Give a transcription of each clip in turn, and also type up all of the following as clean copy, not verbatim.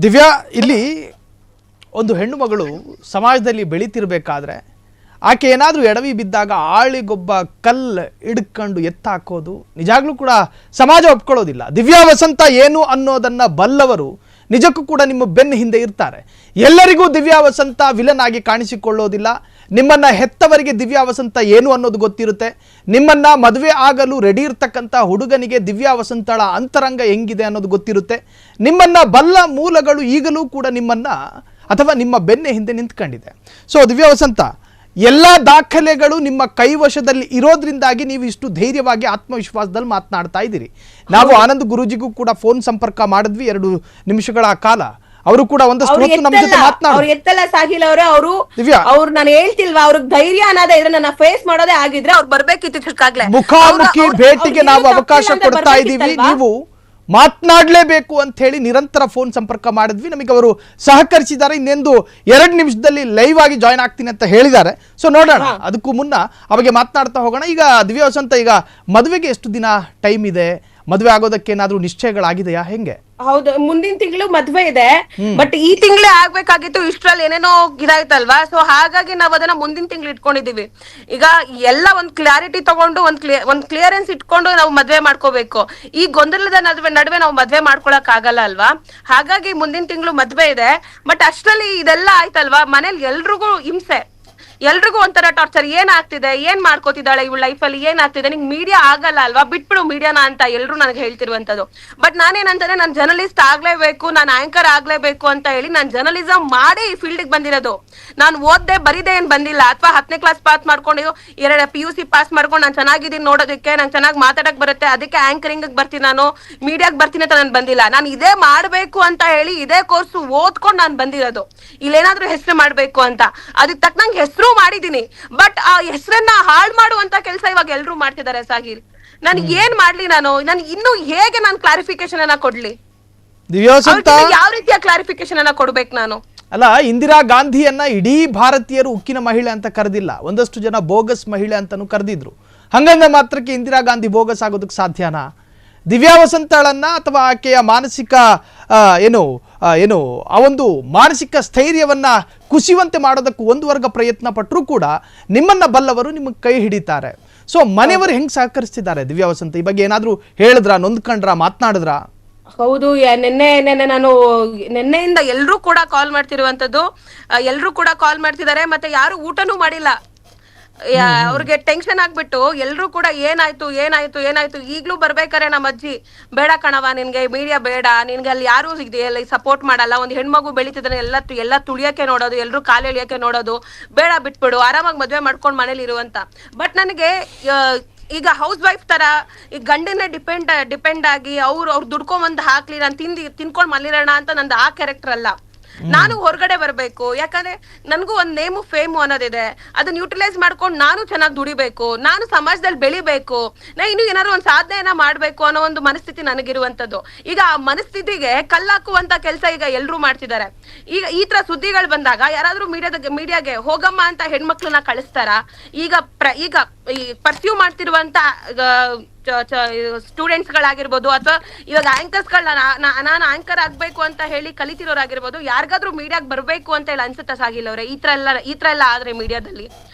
ದಿವ್ಯಾ, ಇಲ್ಲಿ ಒಂದು ಹೆಣ್ಣು ಮಗಳು ಸಮಾಜದಲ್ಲಿ ಬೆಳೀತಿರ್ಬೇಕಾದ್ರೆ ಆಕೆ ಏನಾದರೂ ಎಡವಿ ಬಿದ್ದಾಗ ಆಳಿಗೊಬ್ಬ ಕಲ್ಲು ಹಿಡ್ಕೊಂಡು ಎತ್ತಾಕೋದು ನಿಜಾಗ್ಲೂ ಕೂಡ ಸಮಾಜ ಒಪ್ಕೊಳ್ಳೋದಿಲ್ಲ. ದಿವ್ಯಾ ವಸಂತ ಏನು ಅನ್ನೋದನ್ನು ಬಲ್ಲವರು ನಿಜಕ್ಕೂ ಕೂಡ ನಿಮ್ಮ ಬೆನ್ನ ಹಿಂದೆ ಇರ್ತಾರೆ. ಎಲ್ಲರಿಗೂ ದಿವ್ಯಾ ವಸಂತ ವಿಲನ್ ಆಗಿ ಕಾಣಿಸಿಕೊಳ್ಳೋದಿಲ್ಲ. ನಿಮ್ಮನ್ನು ಹೆತ್ತವರಿಗೆ ದಿವ್ಯಾ ವಸಂತ ಏನು ಅನ್ನೋದು ಗೊತ್ತಿರುತ್ತೆ. ನಿಮ್ಮನ್ನು ಮದುವೆ ಆಗಲು ರೆಡಿ ಇರ್ತಕ್ಕಂಥ ಹುಡುಗನಿಗೆ ದಿವ್ಯಾ ವಸಂತಳ ಅಂತರಂಗ ಹೆಂಗಿದೆ ಅನ್ನೋದು ಗೊತ್ತಿರುತ್ತೆ. ನಿಮ್ಮನ್ನು ಬಲ್ಲ ಮೂಲಗಳು ಈಗಲೂ ಕೂಡ ನಿಮ್ಮನ್ನು ಅಥವಾ ನಿಮ್ಮ ಬೆನ್ನ ಹಿಂದೆ ನಿಂತ್ಕೊಂಡಿದೆ. ಸೊ ದಿವ್ಯಾ ವಸಂತ, ಎಲ್ಲ ದಾಖಲೆಗಳು ನಿಮ್ಮ ಕೈವಶದಲ್ಲಿ ಇರೋದ್ರಿಂದಾಗಿ ನೀವು ಇಷ್ಟು ಧೈರ್ಯವಾಗಿ ಆತ್ಮವಿಶ್ವಾಸದಲ್ಲಿ ಮಾತನಾಡ್ತಾ ಇದ್ದೀರಿ. ನಾವು ಆನಂದ್ ಗುರೂಜಿಗೂ ಕೂಡ ಫೋನ್ ಸಂಪರ್ಕ ಮಾಡಿದ್ವಿ 2 ನಿಮಿಷಗಳ ಕಾಲ. ಅವರು ಕೂಡ ಒಂದಷ್ಟು ಹೊತ್ತು ನಮ್ಮ ಜೊತೆ ಮಾತನಾಡಿದ್ರು. ಎತ್ತಲ್ಲ ಸಾಹಿಲ್ ಅವರೇ, ಅವ್ರು ನಾನು ಹೇಳ್ತಿಲ್ವಾ, ಅವ್ರಿಗೆ ಧೈರ್ಯ ಅನ್ನೋದೇ ಇದ್ರೆ ನನ್ನ ಫೇಸ್ ಮಾಡೋದೇ ಆಗಿದ್ರೆ ಅವ್ರು ಬರ್ಬೇಕಿತ್ತು. ಮುಖಾಮುಖಿ ಭೇಟಿಗೆ ನಾವು ಅವಕಾಶ ಕೊಡ್ತಾ ಇದ್ದೀವಿ, ನೀವು ಮಾತನಾಡಲೇಬೇಕು ಅಂತ ಹೇಳಿ ನಿರಂತರ ಫೋನ್ ಸಂಪರ್ಕ ಮಾಡಿದ್ವಿ. ನಮಗೆ ಅವರು ಸಹಕರಿಸಿದ್ದಾರೆ. ಇನ್ನೊಂದು 2 ನಿಮಿಷದಲ್ಲಿ ಲೈವ್ ಆಗಿ ಜಾಯ್ನ್ ಆಗ್ತೀನಿ ಅಂತ ಹೇಳಿದ್ದಾರೆ. ಸೊ ನೋಡೋಣ, ಅದಕ್ಕೂ ಮುನ್ನ ಅವಾಗೆ ಮಾತನಾಡ್ತಾ ಹೋಗೋಣ. ಈಗ ದಿವ್ಯಾ ವಸಂತ, ಈಗ ಮದುವೆಗೆ ಎಷ್ಟು ದಿನ ಟೈಮ್ ಇದೆ? ಮದುವೆ ಆಗೋದಕ್ಕೆ ಏನಾದ್ರೂ ನಿಶ್ಚಯಗಳಾಗಿದೆಯಾ? ಹೆಂಗೆ? ಹೌದು, ಮುಂದಿನ ತಿಂಗಳು ಮದ್ವೆ ಇದೆ. ಬಟ್ ಈ ತಿಂಗಳೇ ಆಗ್ಬೇಕಾಗಿತ್ತು. ಇಷ್ಟ್ರಲ್ಲಿ ಏನೇನೋ ಇದಾಯ್ತಲ್ವಾ, ಸೊ ಹಾಗಾಗಿ ನಾವ್ ಅದನ್ನ ಮುಂದಿನ ತಿಂಗಳು ಇಟ್ಕೊಂಡಿದೀವಿ. ಈಗ ಎಲ್ಲ ಒಂದ್ ಕ್ಲಾರಿಟಿ ತಗೊಂಡು ಒಂದ್ ಕ್ಲಿಯರೆನ್ಸ್ ಇಟ್ಕೊಂಡು ನಾವು ಮದ್ವೆ ಮಾಡ್ಕೋಬೇಕು. ಈ ಗೊಂದಲದ ನಡುವೆ ನಾವು ಮದ್ವೆ ಮಾಡ್ಕೊಳಕ್ ಆಗಲ್ಲ ಅಲ್ವಾ. ಹಾಗಾಗಿ ಮುಂದಿನ ತಿಂಗಳು ಮದ್ವೆ ಇದೆ. ಬಟ್ ಅಷ್ಟ್ರಲ್ಲಿ ಇದೆಲ್ಲ ಆಯ್ತಲ್ವಾ, ಮನೇಲಿ ಎಲ್ರಿಗೂ ಹಿಂಸೆ, ಎಲ್ರಿಗೂ ಒಂಥರ ಟಾರ್ಚರ್. ಏನಾಗ್ತಿದೆ, ಏನ್ ಮಾಡ್ಕೋತಿದ್ದಾಳೆ ಇವಳ ಲೈಫಲ್ಲಿ, ಏನಾಗ್ತಿದೆ, ನಿಂಗೆ ಮೀಡಿಯಾ ಆಗಲ್ಲ ಅಲ್ವಾ, ಬಿಟ್ಬಿಡು ಮೀಡಿಯಾನ ಅಂತ ಎಲ್ರು ನನಗೆ ಹೇಳ್ತಿರುವಂತದ್ದು. ಬಟ್ ನಾನೇನಂತಂದ್ರೆ ನಾನು ಜರ್ನಲಿಸ್ಟ್ ಆಗ್ಲೇಬೇಕು, ನಾನು ಆಂಕರ್ ಆಗ್ಲೇಬೇಕು ಅಂತ ಹೇಳಿ ನಾನು ಜರ್ನಲಿಸಂ ಮಾಡಿ ಈ ಫೀಲ್ಡ್ ಬಂದಿರೋದು. ನಾನು ಓದ್ದೆ ಬರಿದೆ ಏನ್ ಬಂದಿಲ್ಲ, ಅಥವಾ 10ನೇ ಕ್ಲಾಸ್ ಪಾಸ್ ಮಾಡ್ಕೊಂಡು 2 PUC ಪಾಸ್ ಮಾಡ್ಕೊಂಡು ನಾನು ಚೆನ್ನಾಗಿದ್ದೀನಿ ನೋಡೋದಕ್ಕೆ, ನಂಗೆ ಚೆನ್ನಾಗಿ ಮಾತಾಡಕ್ ಬರುತ್ತೆ, ಅದಕ್ಕೆ ಆಂಕರಿಂಗ್ ಬರ್ತೀನಿ, ನಾನು ಮೀಡಿಯಾಗ್ ಬರ್ತೀನಿ ಅಂತ ನಾನು ಬಂದಿಲ್ಲ. ನಾನು ಇದೇ ಮಾಡ್ಬೇಕು ಅಂತ ಹೇಳಿ ಇದೇ ಕೋರ್ಸ್ ಓದ್ಕೊಂಡು ನಾನು ಬಂದಿರೋದು. ಇಲ್ಲೇನಾದ್ರೂ ಹೆಸರು ಮಾಡ್ಬೇಕು ಅಂತ, ಅದಕ್ಕೆ ತಕ್ಕನಂಗೆ ಹೆಸರು ಮಾಡಿದೀನಿ. ಬಟ್ ಆ ಹೆಸರನ್ನ ಹಾಳು ಮಾಡುವಂತ ಕೆಲಸ ಇವಾಗ ಎಲ್ರು ಮಾಡ್ತಿದ್ದಾರೆ ಸಾಹಿಲ್. ನನಗೆ ಏನ್ ಮಾಡ್ಲಿ, ನಾನು ಇನ್ನು ಹೇಗೆ ನಾನು ಕ್ಲಾರಿಫಿಕೇಶನ್ ಅನ್ನ ಕೊಡ್ಲಿ? ಯಾವ ರೀತಿಯ ಕ್ಲಾರಿಫಿಕೇಶನ್ ಅನ್ನ ಕೊಡ್ಬೇಕು ನಾನು? ಅಲ್ಲ, ಇಂದಿರಾ ಗಾಂಧಿಯನ್ನ ಇಡೀ ಭಾರತೀಯರು ಉಕ್ಕಿನ ಮಹಿಳೆ ಅಂತ ಕರೆದಿಲ್ಲ, ಒಂದಷ್ಟು ಜನ ಬೋಗಸ್ ಮಹಿಳೆ ಅಂತಾನು ಕರೆದಿದ್ರು. ಹಂಗಂದ ಮಾತ್ರಕ್ಕೆ ಇಂದಿರಾ ಗಾಂಧಿ ಬೋಗಸ್ ಆಗೋದಕ್ಕೆ ಸಾಧ್ಯನಾ? ದಿವ್ಯಾ ವಸಂತಳನ್ನ ಅಥವಾ ಆಕೆಯ ಮಾನಸಿಕ ಏನು ಆ ಒಂದು ಮಾನಸಿಕ ಸ್ಥೈರ್ಯವನ್ನ ಕುಸಿಯುವಂತೆ ಮಾಡೋದಕ್ಕೆ ಒಂದು ವರ್ಗ ಪ್ರಯತ್ನ ಪಟ್ಟರೂ ಕೂಡ ನಿಮ್ಮನ್ನ ಬಲ್ಲವರು ನಿಮಗೆ ಕೈ ಹಿಡಿತಾರೆ. ಸೊ ಮನೆಯವರು ಹೆಂಗ್ ಸಹಕರಿಸ್ತಿದ್ದಾರೆ ದಿವ್ಯಾ ವಸಂತ? ಈ ಬಗ್ಗೆ ಏನಾದ್ರೂ ಹೇಳಿದ್ರ, ನೊಂದ್ಕೊಂಡ್ರ, ಮಾತನಾಡಿದ್ರ? ಹೌದು, ನಾನು ನಿನ್ನೆಯಿಂದ ಎಲ್ರು ಕೂಡ ಕಾಲ್ ಮಾಡ್ತಿರುವಂತದ್ದು, ಎಲ್ರು ಕೂಡ ಕಾಲ್ ಮಾಡ್ತಿದ್ದಾರೆ. ಮತ್ತೆ ಯಾರು ಊಟನೂ ಮಾಡಿಲ್ಲ, ಅವ್ರಿಗೆ ಟೆನ್ಷನ್ ಆಗ್ಬಿಟ್ಟು ಎಲ್ರು ಕೂಡ ಏನಾಯ್ತು ಏನಾಯ್ತು ಏನಾಯ್ತು. ಈಗ್ಲೂ ಬರ್ಬೇಕಾರೆ ನಮ್ಮ ಅಜ್ಜಿ, ಬೇಡ ಕಣವ, ನಿನ್ಗೆ ಮೀಡಿಯಾ ಬೇಡ, ನಿನ್ಗೆ ಅಲ್ಲಿ ಯಾರು ಸಪೋರ್ಟ್ ಮಾಡಲ್ಲ, ಒಂದ್ ಹೆಣ್ಮಗು ಬೆಳಿತಿದ್ರೆ ಎಲ್ಲ ತುಳಿಯಕ್ಕೆ ನೋಡೋದು, ಎಲ್ರು ಕಾಲು ಎಳಿಯಕ್ಕೆ ನೋಡೋದು, ಬೇಡ ಬಿಟ್ಬಿಡು, ಆರಾಮಾಗಿ ಮದ್ವೆ ಮಾಡ್ಕೊಂಡ್ ಮನೇಲಿ ಇರುವಂತ. ಬಟ್ ನನಗೆ ಈಗ ಹೌಸ್ ವೈಫ್ ತರ ಈ ಗಂಡನ್ನೇ ಡಿಪೆಂಡ್ ಆಗಿ ಅವ್ರು ದುಡ್ಕೊಂಡ್ ಹಾಕ್ಲಿ, ನಾನು ತಿನ್ಕೊಂಡ್ ಮಲ್ಲಿರೋಣ ಅಂತ ನಂದು ಆ ಕ್ಯಾರೆಕ್ಟರ್ ಅಲ್ಲ. ನಾನು ಹೊರಗಡೆ ಬರ್ಬೇಕು, ಯಾಕಂದ್ರೆ ನನ್ಗೂ ಒಂದ್ ನೇಮು ಫೇಮು ಅನ್ನೋದಿದೆ. ಅದನ್ನ ಯುಟಿಲೈಸ್ ಮಾಡ್ಕೊಂಡು ನಾನು ಚೆನ್ನಾಗಿ ದುಡಿಬೇಕು, ನಾನು ಸಮಾಜದಲ್ಲಿ ಬೆಳಿಬೇಕು, ನಾ ಇನ್ನು ಏನಾದ್ರು ಒಂದ್ ಸಾಧನೆಯನ್ನ ಮಾಡ್ಬೇಕು ಅನ್ನೋ ಒಂದು ಮನಸ್ಥಿತಿ ನನಗಿರುವಂತದ್ದು. ಈಗ ಆ ಮನಸ್ಥಿತಿಗೆ ಕಲ್ಲಾಕುವಂತ ಕೆಲಸ ಈಗ ಎಲ್ರು ಮಾಡ್ತಿದ್ದಾರೆ. ಈಗ ಈ ತರ ಸುದ್ದಿಗಳು ಬಂದಾಗ ಯಾರಾದ್ರೂ ಮೀಡಿಯಾಗೆ ಹೋಗಮ್ಮ ಅಂತ ಹೆಣ್ಮಕ್ಳನ್ನ ಕಳಿಸ್ತಾರ? ಈಗ ಈ ಪರ್ಸ್ಯೂ ಮಾಡ್ತಿರುವಂತ ಸ್ಟೂಡೆಂಟ್ಸ್ ಗಳಾಗಿರ್ಬೋದು, ಅಥವಾ ಇವಾಗ ಆಂಕರ್ಸ್ ನಾನು ಆಂಕರ್ ಆಗ್ಬೇಕು ಅಂತ ಹೇಳಿ ಕಲಿತಿರೋರಾಗಿರ್ಬೋದು, ಯಾರಿಗಾದ್ರೂ ಮೀಡಿಯಾಗ್ ಬರ್ಬೇಕು ಅಂತ ಹೇಳಿ ಅನ್ಸುತ್ತಾ ಸಾಗಿಲ್ಲ ಅವ್ರೆ? ಈ ತರ ಎಲ್ಲ ಆದ್ರೆ ಮೀಡಿಯಾದಲ್ಲಿ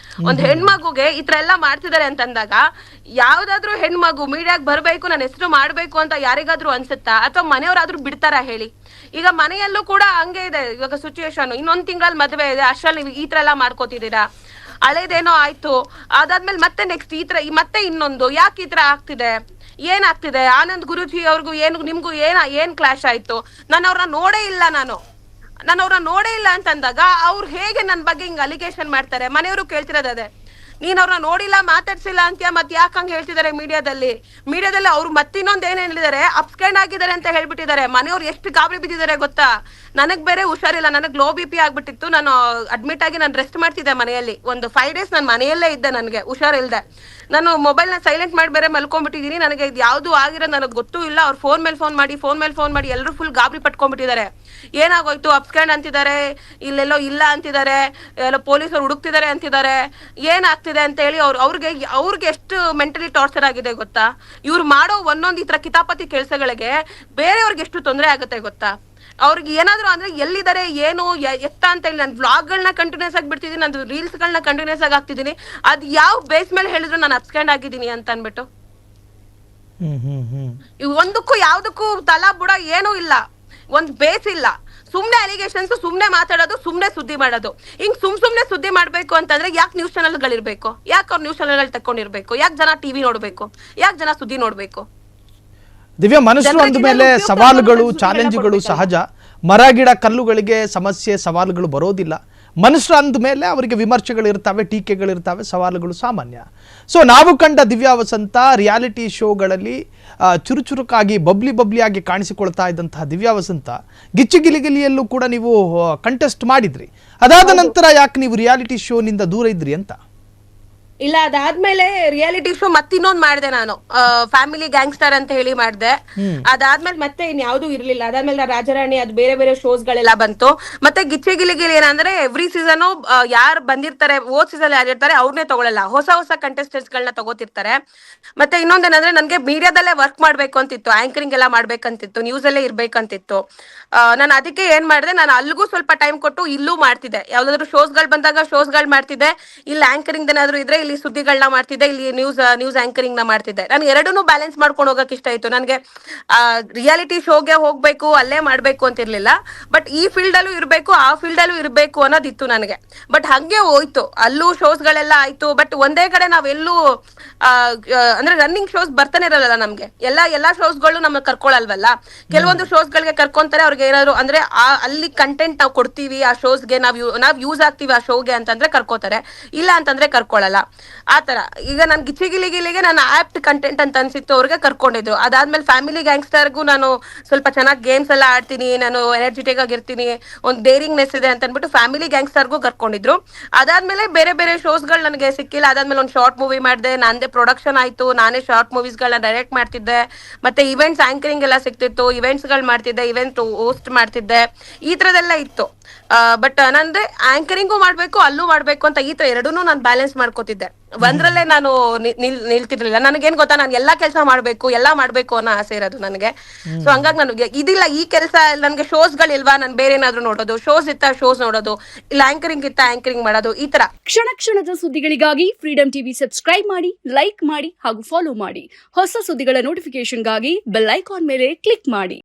ಒಂದ್ ಹೆಣ್ಮಗುಗೆ ಈ ತರ ಎಲ್ಲ ಮಾಡ್ತಿದ್ದಾರೆ ಅಂತಂದಾಗ, ಯಾವ್ದಾದ್ರು ಹೆಣ್ಮಗು ಮೀಡಿಯಾಗ್ ಬರ್ಬೇಕು, ನನ್ನ ಹೆಸರು ಮಾಡ್ಬೇಕು ಅಂತ ಯಾರಿಗಾದ್ರೂ ಅನ್ಸುತ್ತಾ? ಅಥವಾ ಮನೆಯವ್ರಾದ್ರೂ ಬಿಡ್ತಾರ ಹೇಳಿ? ಈಗ ಮನೆಯಲ್ಲೂ ಕೂಡ ಹಂಗೆ ಇದೆ ಇವಾಗ ಸಿಚುವೇಶನ್. ಇನ್ನೊಂದ್ ತಿಂಗಳಲ್ಲಿ ಮದ್ವೆ ಇದೆ, ಅಷ್ಟ್ರಲ್ಲಿ ಈ ತರ ಎಲ್ಲ ಮಾಡ್ಕೋತಿದ್ದೀರಾ? ಹಳೇದೇನೋ ಆಯ್ತು, ಅದಾದ್ಮೇಲೆ ಮತ್ತೆ ನೆಕ್ಸ್ಟ್ ಮತ್ತೆ ಇನ್ನೊಂದು, ಯಾಕೆ ಈ ತರ ಆಗ್ತಿದೆ, ಏನಾಗ್ತಿದೆ? ಆನಂದ್ ಗುರೂಜಿ ಅವ್ರಿಗೂ ನಿಮ್ಗೂ ಏನ್ ಕ್ಲಾಶ್ ಆಯ್ತು? ನಾನು ಅವ್ರನ್ನ ನೋಡೇ ಇಲ್ಲ ಅಂತಂದಾಗ ಅವ್ರು ಹೇಗೆ ನನ್ ಬಗ್ಗೆ ಹಿಂಗ್ ಅಲಿಗೇಷನ್ ಮಾಡ್ತಾರೆ? ಮನೆಯವರು ಕೇಳ್ತಿರೋದೇ, ನೀನ್ ಅವ್ರನ್ನ ನೋಡಿಲ್ಲ, ಮಾತಾಡ್ಸಿಲ್ಲ ಅಂತ್ಯ, ಮತ್ತೆ ಯಾಕೆ ಹಂಗ ಹೇಳ್ತಿದ್ದಾರೆ ಮೀಡಿಯಾದಲ್ಲಿ ಅವ್ರು ಮತ್ತಿನ್ನೊಂದ್ ಏನ್ ಹೇಳಿದಾರೆ, ಅಪ್ಸ್ಕ್ಯಾಂಡ್ ಆಗಿದ್ದಾರೆ ಅಂತ ಹೇಳ್ಬಿಟ್ಟಿದ್ದಾರೆ. ಮನೆಯವ್ರು ಎಷ್ಟು ಗಾಬರಿ ಬಿದ್ದಿದ್ದಾರೆ ಗೊತ್ತಾ? ನನಗ್ ಬೇರೆ ಹುಷಾರಿಲ್ಲ, ನನಗ್ ಲೋ BP ಆಗ್ಬಿಟ್ಟಿತ್ತು. ನಾನು ಅಡ್ಮಿಟ್ ಆಗಿ ನಾನು ರೆಸ್ಟ್ ಮಾಡ್ತಿದ್ದೆ ಮನೆಯಲ್ಲಿ. ಒಂದು 5 days ನಾನು ಮನೆಯಲ್ಲೇ ಇದ್ದೆ, ನನಗೆ ಹುಷಾರಿಲ್ದೆ. ನಾನು ಮೊಬೈಲ್ನ ಸೈಲೆಂಟ್ ಮಾಡಿ ಬೇರೆ ಮಲ್ಕೊಂಡ್ಬಿಟ್ಟಿದೀನಿ. ನನಗೆ ಇದು ಯಾವ್ದು ಆಗಿರೋದು ನನಗೆ ಗೊತ್ತೂ ಇಲ್ಲ. ಅವ್ರು ಫೋನ್ ಮೇಲೆ ಫೋನ್ ಮಾಡಿ ಎಲ್ಲರೂ ಫುಲ್ ಗಾಬರಿ ಪಟ್ಕೊಂಡ್ಬಿಟ್ಟಿದ್ದಾರೆ. ಏನಾಗೋಯ್ತು, ಅಪ್ಸ್ಕ್ಯಾಂಡ್ ಅಂತಿದ್ದಾರೆ, ಇಲ್ಲೆಲ್ಲೋ ಇಲ್ಲ ಅಂತಿದ್ದಾರೆ, ಎಲ್ಲ ಪೊಲೀಸರು ಹುಡುಕ್ತಿದ್ದಾರೆ ಅಂತಿದ್ದಾರೆ, ಏನಾಗ್ತಿದೆ ಅಂತ ಹೇಳಿ ಅವ್ರಿಗೆ ಎಷ್ಟು ಮೆಂಟಲಿ ಟಾರ್ಚರ್ ಆಗಿದೆ ಗೊತ್ತಾ? ಇವ್ರು ಮಾಡೋ ಒಂದೊಂದು ಈ ತರ ಕಿತಾಪತಿ ಕೆಲಸಗಳಿಗೆ ಬೇರೆಯವ್ರಿಗೆ ಎಷ್ಟು ತೊಂದರೆ ಆಗುತ್ತೆ ಗೊತ್ತಾ? ಅವ್ರಿಗೆ ಏನಾದ್ರು ಅಂದ್ರೆ ಎಲ್ಲಿದ್ದಾರೆ ಏನು ಎತ್ತ ಅಂತ ಹೇಳಿ ನಾನು ವ್ಲಾಗ್ಗಳನ್ನ ಕಂಟಿನ್ಯೂಸ್ ಆಗಿ ಬಿಡ್ತಿದ್ದೀನಿ, ನಾನು ರೀಲ್ಸ್ಗಳನ್ನ ಕಂಟಿನ್ಯೂಸ್ ಆಗಿ ಹಾಕ್ತಿದ್ದೀನಿ. ಅದು ಯಾವ ಬೇಸ್ ಮೇಲೆ ಹೇಳಿದ್ರು ನಾನು ಹಚ್ಕೊಂಡ್ ಆಗಿದ್ದೀನಿ ಅಂತ ಅನ್ಬಿಟ್ಟು ಒಂದಕ್ಕೂ ಯಾವ್ದಕ್ಕೂ ತಲಾ ಬುಡ ಏನೂ ಇಲ್ಲ, ಒಂದ್ ಬೇಸ್ ಇಲ್ಲ. ಸುಮ್ನೆ ಅಲಿಗೇಷನ್ಸ್, ಸುಮ್ನೆ ಮಾತಾಡೋದು, ಸುಮ್ನೆ ಸುದ್ದಿ ಮಾಡೋದು. ಹಿಂಗ್ ಸುಮ್ನೆ ಸುದ್ದಿ ಮಾಡ್ಬೇಕು ಅಂತಂದ್ರೆ ಯಾಕೆ ನ್ಯೂಸ್ ಚಾನೆಲ್ಗಳಿರ್ಬೇಕು? ಯಾಕೆ ಅವ್ರು ನ್ಯೂಸ್ ಚಾನೆಲ್ಗಳು ತಕೊಂಡಿರ್ಬೇಕು? ಯಾಕೆ ಜನ ಟಿವಿ ನೋಡ್ಬೇಕು? ಯಾಕೆ ಜನ ಸುದ್ದಿ ನೋಡ್ಬೇಕು? ದಿವ್ಯಾ, ಮನುಷ್ಯರು ಅಂದ ಮೇಲೆ ಸವಾಲುಗಳು, ಚಾಲೆಂಜ್ಗಳು ಸಹಜ. ಮರ ಗಿಡ ಕಲ್ಲುಗಳಿಗೆ ಸಮಸ್ಯೆ, ಸವಾಲುಗಳು ಬರೋದಿಲ್ಲ. ಮನುಷ್ಯರು ಅಂದ ಮೇಲೆ ಅವರಿಗೆ ವಿಮರ್ಶೆಗಳಿರ್ತವೆ, ಟೀಕೆಗಳಿರ್ತವೆ, ಸವಾಲುಗಳು ಸಾಮಾನ್ಯ. ಸೊ ನಾವು ಕಂಡ ದಿವ್ಯಾ ವಸಂತ ರಿಯಾಲಿಟಿ ಶೋಗಳಲ್ಲಿ ಚುರುಚುರುಕಾಗಿ ಬಬ್ಲಿಯಾಗಿ ಕಾಣಿಸಿಕೊಳ್ತಾ ಇದ್ದಂತಹ ದಿವ್ಯಾ ವಸಂತ ಗಿಚ್ಚಿಗಿಲಿಗಿಲಿಯಲ್ಲೂ ಕೂಡ ನೀವು ಕಂಟೆಸ್ಟ್ ಮಾಡಿದ್ರಿ. ಅದಾದ ನಂತರ ಯಾಕೆ ನೀವು ರಿಯಾಲಿಟಿ ಶೋನಿಂದ ದೂರ ಇದ್ರಿ ಅಂತ? ಇಲ್ಲ, ಅದಾದ್ಮೇಲೆ ರಿಯಾಲಿಟಿ ಶೋ ಮತ್ತಿನ್ನೊಂದ್ ಮಾಡಿದೆ ನಾನು, ಫ್ಯಾಮಿಲಿ ಗ್ಯಾಂಗ್ಸ್ಟರ್ ಅಂತ ಹೇಳಿ ಮಾಡಿದೆ. ಅದಾದ್ಮೇಲೆ ಮತ್ತೆ ಇನ್ಯಾವುದೂ ಇರ್ಲಿಲ್ಲ. ಅದಾದ್ಮೇಲೆ ರಾಜರಾಣಿ, ಅದು ಬೇರೆ ಬೇರೆ ಶೋಸ್ ಗಳೆಲ್ಲ ಬಂತು. ಮತ್ತೆ ಗಿಚ್ಚಿ ಗಿಲಿಗಿಲಿ ಏನಂದ್ರೆ ಎವ್ರಿ ಸೀಸನ್ ಯಾರು ಬಂದಿರ್ತಾರೆ, ಓದ್ ಸೀಸನ್ ಯಾರಿರ್ತಾರೆ ಅವ್ರನ್ನೇ ತಗೊಳಲ್ಲ, ಹೊಸ ಕಂಟೆಸ್ಟೆಂಟ್ಸ್ ಗಳನ್ನ ತಗೋತಿರ್ತಾರೆ. ಮತ್ತೆ ಇನ್ನೊಂದೇನಂದ್ರೆ ನನ್ಗೆ ಮೀಡಿಯಾದಲ್ಲೇ ವರ್ಕ್ ಮಾಡ್ಬೇಕು ಅಂತಿತ್ತು, ಆಂಕರಿಂಗ್ ಎಲ್ಲ ಮಾಡ್ಬೇಕಂತಿತ್ತು, ನ್ಯೂಸ್ ಅಲ್ಲೇ ಇರ್ಬೇಕಂತಿತ್ತು. ನಾನು ಅದಕ್ಕೆ ಏನ್ ಮಾಡಿದೆ, ನಾನು ಅಲ್ಲಿಗೂ ಸ್ವಲ್ಪ ಟೈಮ್ ಕೊಟ್ಟು ಇಲ್ಲೂ ಮಾಡ್ತಿದ್ದೆ. ಯಾವ್ದಾದ್ರು ಶೋಸ್ಗಳು ಬಂದಾಗ ಶೋಸ್ಗಳು ಮಾಡ್ತಿದ್ದೆ, ಇಲ್ಲಿ ಆಂಕರಿಂಗ್ ಏನಾದ್ರು ಇದ್ರೆ ಇಲ್ಲಿ ಸುದ್ದಿಗಳನ್ನ ಮಾಡ್ತಿದ್ದೆ, ಇಲ್ಲಿ ನ್ಯೂಸ್ ಆಂಕರಿಂಗ್ ನ ಮಾಡ್ತಿದ್ದೆ. ನಾನು ಎರಡನ್ನೂ ಬ್ಯಾಲೆನ್ಸ್ ಮಾಡ್ಕೊಂಡು ಹೋಗಕ್ ಇಷ್ಟ ಆಯ್ತು ನನಗೆ. ರಿಯಾಲಿಟಿ ಶೋಗೆ ಹೋಗ್ಬೇಕು, ಅಲ್ಲೇ ಮಾಡ್ಬೇಕು ಅಂತ ಇರ್ಲಿಲ್ಲ, ಬಟ್ ಈ ಫೀಲ್ಡ್ ಅಲ್ಲೂ ಇರ್ಬೇಕು, ಆ ಫೀಲ್ಡ್ ಅಲ್ಲೂ ಇರ್ಬೇಕು ಅನ್ನೋದಿತ್ತು ನನಗೆ. ಬಟ್ ಹಂಗೆ ಹೋಯ್ತು, ಅಲ್ಲೂ ಶೋಸ್ ಗಳೆಲ್ಲ ಆಯ್ತು. ಬಟ್ ಒಂದೇ ಕಡೆ ನಾವೆಲ್ಲೂ ಅಂದ್ರೆ ರನ್ನಿಂಗ್ ಶೋಸ್ ಬರ್ತಾನೆ ಇರಲ್ಲ ನಮ್ಗೆ. ಎಲ್ಲಾ ಶೋಸ್ಗಳು ನಮ್ಗೆ ಕರ್ಕೊಳಲ್ವಲ್ಲ. ಕೆಲವೊಂದು ಶೋಸ್ ಗಳಿಗೆ ಕರ್ಕೊಂತಾರೆ, ಅವ್ರಿಗೆ ಏನಾದ್ರು ಅಂದ್ರೆ ಅಲ್ಲಿ ಕಂಟೆಂಟ್ ನಾವು ಕೊಡ್ತೀವಿ, ಆ ಶೋಸ್ಗೆ ನಾವ್ ಯೂಸ್ ಆಗ್ತೀವಿ ಆ ಶೋಗೆ ಅಂತಂದ್ರೆ ಕರ್ಕೋತಾರೆ, ಇಲ್ಲ ಅಂತಂದ್ರೆ ಕರ್ಕೊಳಲ್ಲ. ಆತರ ಈಗ ನನ್ ಗಿಲಿಗೆ ನಾನು ಆಪ್ಟ್ ಕಂಟೆಂಟ್ ಅಂತ ಅನ್ಸಿತ್ತು, ಅವ್ರಿಗೆ ಕರ್ಕೊಂಡಿದ್ರು. ಅದಾದ್ಮೇಲೆ ಫ್ಯಾಮಿಲಿ ಗ್ಯಾಂಗ್ಸ್ಟರ್ಗೂ ನಾನು ಸ್ವಲ್ಪ ಚೆನ್ನಾಗಿ ಗೇಮ್ಸ್ ಎಲ್ಲ ಆಡ್ತೀನಿ, ನಾನು ಎನರ್ಜೆಟಿಕ್ ಆಗಿರ್ತೀನಿ, ಒಂದು ಡೇರಿಂಗ್ನೆಸ್ ಇದೆ ಅಂತ ಅನ್ಬಿಟ್ಟು ಫ್ಯಾಮಿಲಿ ಗ್ಯಾಂಗ್ಸ್ಟರ್ಗೂ ಕರ್ಕೊಂಡಿದ್ರು. ಅದಾದ್ಮೇಲೆ ಬೇರೆ ಬೇರೆ ಶೋಸ್ಗಳು ನನಗೆ ಸಿಕ್ಕಿಲ್ಲ. ಅದಾದ್ಮೇಲೆ ಒಂದು ಶಾರ್ಟ್ ಮೂವಿ ಮಾಡಿದೆ, ನಂದೇ ಪ್ರೊಡಕ್ಷನ್ ಆಯ್ತು, ನಾನೇ ಶಾರ್ಟ್ ಮೂವೀಸ್ ಗಳನ್ನ ಡೈರೆಕ್ಟ್ ಮಾಡ್ತಿದ್ದೆ. ಮತ್ತೆ ಇವೆಂಟ್ಸ್ ಆಂಕರಿಂಗ್ ಎಲ್ಲ ಸಿಕ್ತಿತ್ತು, ಇವೆಂಟ್ಸ್ ಗಳು ಮಾಡ್ತಿದ್ದೆ, ಇವೆಂಟ್ ಹೋಸ್ಟ್ ಮಾಡ್ತಿದ್ದೆ, ಈ ತರದೆಲ್ಲ ಇತ್ತು. ಬಟ್ ನಂದೆ ಆಂಕರಿಂಗು ಮಾಡ್ಬೇಕು, ಅಲ್ಲೂ ಮಾಡ್ಬೇಕು ಅಂತ ಈ ತರ ಎರಡೂನು ನಾನು ಬ್ಯಾಲೆನ್ಸ್ ಮಾಡ್ಕೋತಿದ್ದೆ. ಒಂದ್ರಲ್ಲೇ ನಾನು ನಿಲ್ತಿರ್ಲಿಲ್ಲ. ನನಗೇನ್ ಗೊತ್ತಾ, ನಾನು ಎಲ್ಲಾ ಕೆಲಸ ಮಾಡ್ಬೇಕು ಅನ್ನೋ ಆಸೆ ಇರೋದು ನನಗೆ. ಸೊ ಹಂಗಾಗಿ ನನಗೆ ಇದಿಲ್ಲ, ಈ ಕೆಲಸ ನನ್ಗೆ ಶೋಸ್ ಗಳಿಲ್ವಾ, ನಾನು ಬೇರೆ ಏನಾದ್ರು ನೋಡೋದು, ಶೋಸ್ ಇತ್ತ ಶೋಸ್ ನೋಡೋದು, ಇಲ್ಲ ಆಂಕರಿಂಗ್ ಇತ್ತ ಆಂಕರಿಂಗ್ ಮಾಡೋದು, ಈ ತರ. ಕ್ಷಣದ ಸುದ್ದಿಗಳಿಗಾಗಿ ಫ್ರೀಡಂ ಟಿವಿ ಸಬ್ಸ್ಕ್ರೈಬ್ ಮಾಡಿ, ಲೈಕ್ ಮಾಡಿ ಹಾಗೂ ಫಾಲೋ ಮಾಡಿ. ಹೊಸ ಸುದ್ದಿಗಳ ನೋಟಿಫಿಕೇಶನ್ಗಾಗಿ ಬೆಲ್ ಐಕಾನ್ ಮೇಲೆ ಕ್ಲಿಕ್ ಮಾಡಿ.